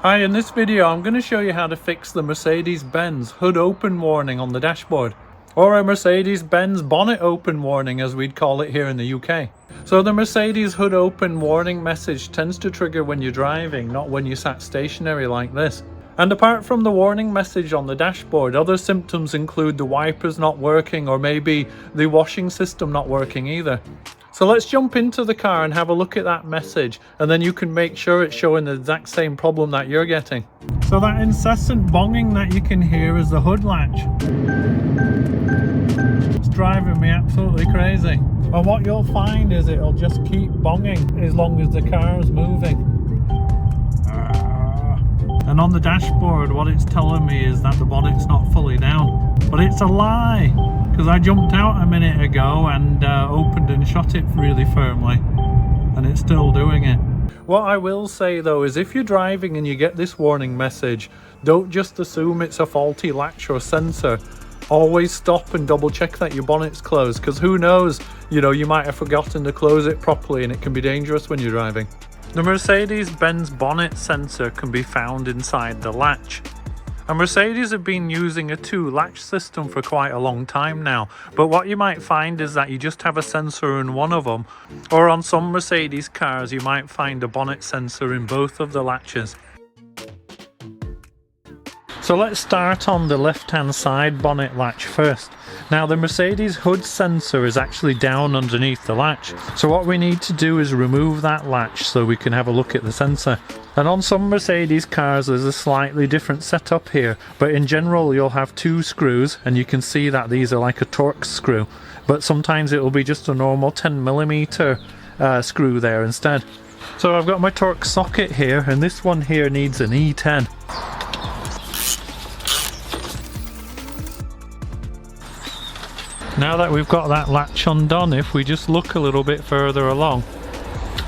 Hi, in this video I'm going to show you how to fix the Mercedes Benz hood open warning on the dashboard, or a Mercedes Benz bonnet open warning as we'd call it here in the UK. So the Mercedes hood open warning message tends to trigger when you're driving, not when you're sat stationary like this. And apart from the warning message on the dashboard, other symptoms include the wipers not working or maybe the washing system not working either. So let's jump into the car and have a look at that message, and then you can make sure it's showing the exact same problem that you're getting. So that incessant bonging that you can hear is the hood latch. It's driving me absolutely crazy. And what you'll find is it'll just keep bonging as long as the car is moving. And on the dashboard what it's telling me is that the bonnet's not fully down. But it's a lie, because I jumped out a minute ago and opened and shut it really firmly, and it's still doing it. What I will say though is if you're driving and you get this warning message, don't just assume it's a faulty latch or sensor. Always stop and double check that your bonnet's closed, because who knows, you might have forgotten to close it properly and it can be dangerous when you're driving. The Mercedes Benz bonnet sensor can be found inside the latch. And Mercedes have been using a two-latch system for quite a long time now, but what you might find is that you just have a sensor in one of them, or on some Mercedes cars you might find a bonnet sensor in both of the latches. So let's start on the left-hand side bonnet latch first. Now the Mercedes hood sensor is actually down underneath the latch, so what we need to do is remove that latch so we can have a look at the sensor. And on some Mercedes cars there's a slightly different setup here, but in general you'll have two screws, and you can see that these are like a Torx screw, but sometimes it will be just a normal 10mm screw there instead. So I've got my Torx socket here, and this one here needs an E10. Now that we've got that latch undone, if we just look a little bit further along,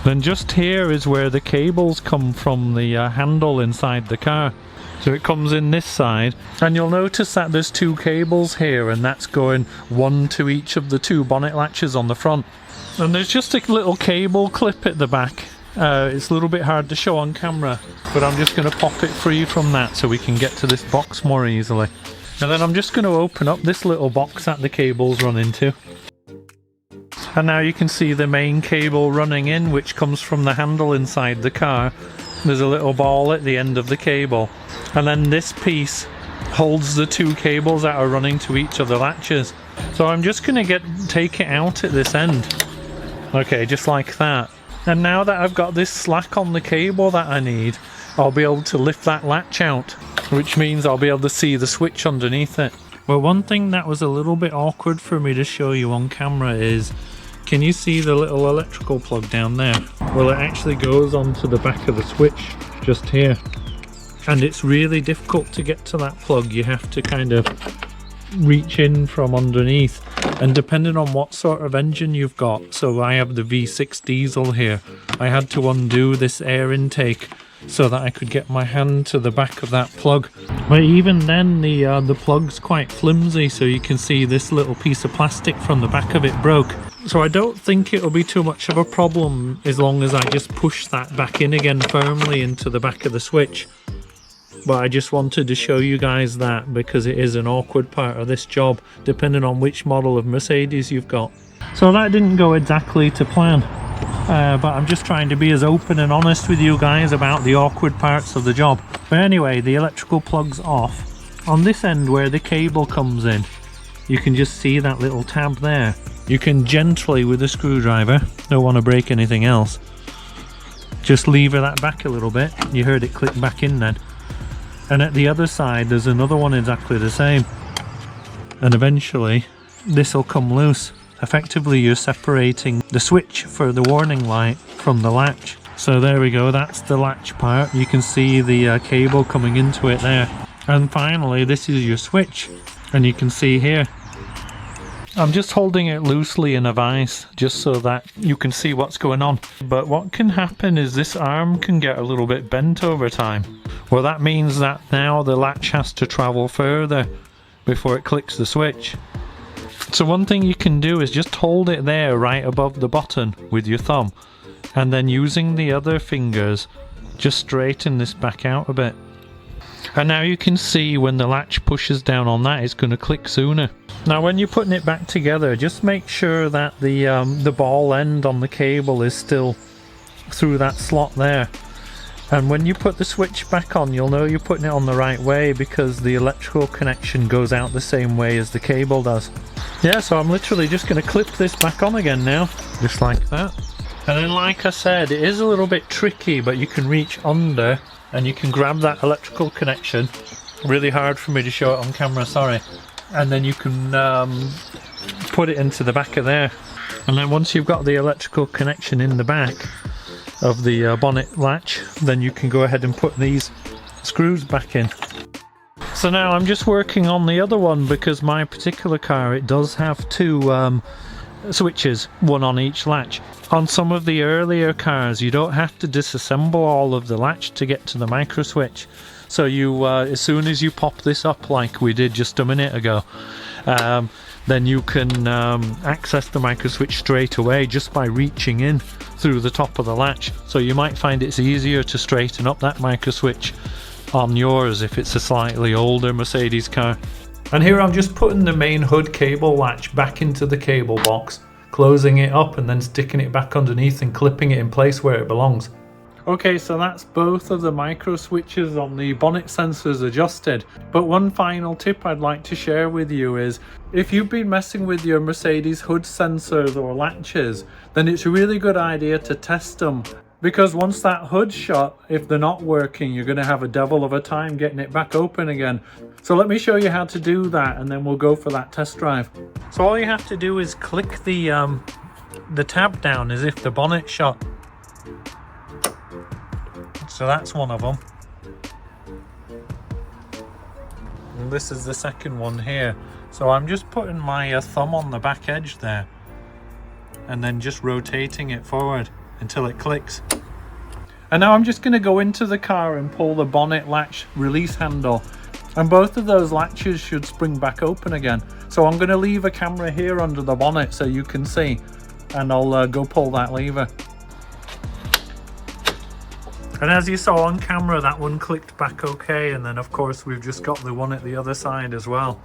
then just here is where the cables come from the handle inside the car. So it comes in this side, and you'll notice that there's two cables here, and that's going one to each of the two bonnet latches on the front. And there's just a little cable clip at the back. It's a little bit hard to show on camera, but I'm just going to pop it free from that so we can get to this box more easily. And then I'm just going to open up this little box that the cables run into. And now you can see the main cable running in, which comes from the handle inside the car. There's a little ball at the end of the cable. And then this piece holds the two cables that are running to each of the latches. So I'm just going to take it out at this end. Okay, just like that. And now that I've got this slack on the cable that I need, I'll be able to lift that latch out, which means I'll be able to see the switch underneath it. Well, one thing that was a little bit awkward for me to show you on camera is, can you see the little electrical plug down there? Well, it actually goes onto the back of the switch just here, and it's really difficult to get to that plug. You have to kind of reach in from underneath, and depending on what sort of engine you've got, so I have the V6 diesel here, I had to undo this air intake so that I could get my hand to the back of that plug. But even then the plug's quite flimsy, so you can see this little piece of plastic from the back of it broke. So I don't think it'll be too much of a problem as long as I just push that back in again firmly into the back of the switch. But I just wanted to show you guys that, because it is an awkward part of this job depending on which model of Mercedes you've got. So that didn't go exactly to plan. But I'm just trying to be as open and honest with you guys about the awkward parts of the job. But anyway, the electrical plug's off. On this end where the cable comes in, you can just see that little tab there. You can gently, with a screwdriver, don't want to break anything else, just lever that back a little bit. You heard it click back in then. And at the other side there's another one exactly the same. And eventually this will come loose. Effectively you're separating the switch for the warning light from the latch. So there we go, that's the latch part. You can see the cable coming into it there. And finally this is your switch, and you can see here I'm just holding it loosely in a vise just so that you can see what's going on. But what can happen is this arm can get a little bit bent over time. Well, that means that now the latch has to travel further before it clicks the switch. So one thing you can do is just hold it there right above the button with your thumb, and then using the other fingers just straighten this back out a bit. And now you can see when the latch pushes down on that, it's going to click sooner. Now when you're putting it back together, just make sure that the ball end on the cable is still through that slot there. And when you put the switch back on, you'll know you're putting it on the right way because the electrical connection goes out the same way as the cable does. Yeah, so I'm literally just going to clip this back on again now, just like that. And then like I said, it is a little bit tricky, but you can reach under and you can grab that electrical connection. Really hard for me to show it on camera, sorry. And then you can put it into the back of there. And then once you've got the electrical connection in the back of the bonnet latch, then you can go ahead and put these screws back in. So now I'm just working on the other one because my particular car, it does have two switches, one on each latch. On some of the earlier cars you don't have to disassemble all of the latch to get to the micro switch. So you as soon as you pop this up like we did just a minute ago, then you can access the micro switch straight away just by reaching in through the top of the latch. So you might find it's easier to straighten up that micro switch on yours if it's a slightly older Mercedes car. And here I'm just putting the main hood cable latch back into the cable box, closing it up and then sticking it back underneath and clipping it in place where it belongs. Okay, so that's both of the micro switches on the bonnet sensors adjusted. But one final tip I'd like to share with you is, if you've been messing with your Mercedes hood sensors or latches, then it's a really good idea to test them. Because once that hood's shut, if they're not working, you're going to have a devil of a time getting it back open again. So let me show you how to do that and then we'll go for that test drive. So all you have to do is click the tab down as if the bonnet's shut. So that's one of them. And this is the second one here. So I'm just putting my thumb on the back edge there and then just rotating it forward until it clicks. And now I'm just going to go into the car and pull the bonnet latch release handle, and both of those latches should spring back open again. So I'm going to leave a camera here under the bonnet so you can see, and I'll go pull that lever. And as you saw on camera, that one clicked back okay, and then of course we've just got the one at the other side as well,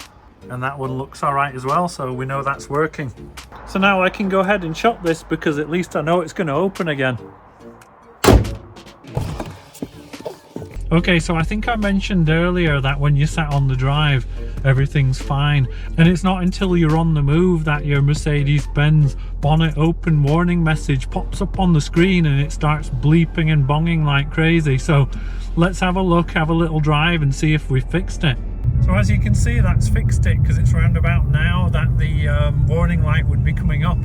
and that one looks alright as well, so we know that's working. So now I can go ahead and shut this because at least I know it's going to open again. Okay, so I think I mentioned earlier that when you sat on the drive, everything's fine. And it's not until you're on the move that your Mercedes Benz Bonnet open warning message pops up on the screen and it starts bleeping and bonging like crazy. So let's have a look, have a little drive and see if we fixed it. So as you can see, that's fixed it because it's round about now that the warning light would be coming up.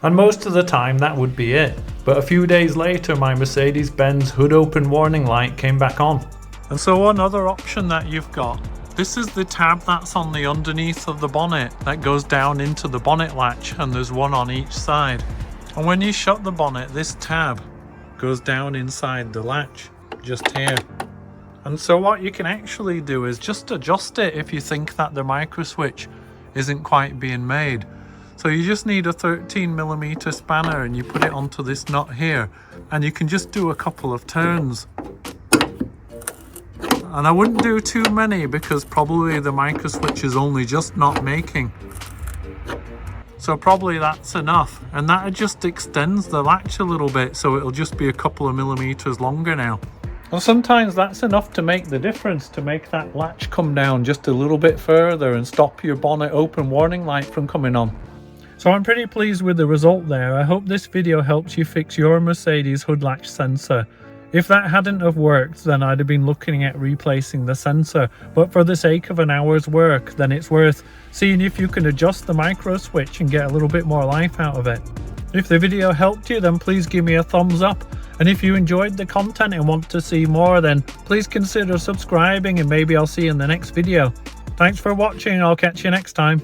And most of the time that would be it. But a few days later my Mercedes Benz hood open warning light came back on. And so one other option that you've got, this is the tab that's on the underneath of the bonnet that goes down into the bonnet latch, and there's one on each side. And when you shut the bonnet, this tab goes down inside the latch, just here. And so what you can actually do is just adjust it if you think that the micro switch isn't quite being made. So you just need a 13mm spanner and you put it onto this nut here, and you can just do a couple of turns. And I wouldn't do too many because probably the micro switch is only just not making. So probably that's enough, and that just extends the latch a little bit, so it'll just be a couple of millimeters longer now. And sometimes that's enough to make the difference, to make that latch come down just a little bit further and stop your bonnet open warning light from coming on. So I'm pretty pleased with the result there. I hope this video helps you fix your Mercedes hood latch sensor. If that hadn't have worked, then I'd have been looking at replacing the sensor, but for the sake of an hour's work, then it's worth seeing if you can adjust the micro switch and get a little bit more life out of it. If the video helped you, then please give me a thumbs up, and if you enjoyed the content and want to see more, then please consider subscribing, and maybe I'll see you in the next video. Thanks for watching, and I'll catch you next time.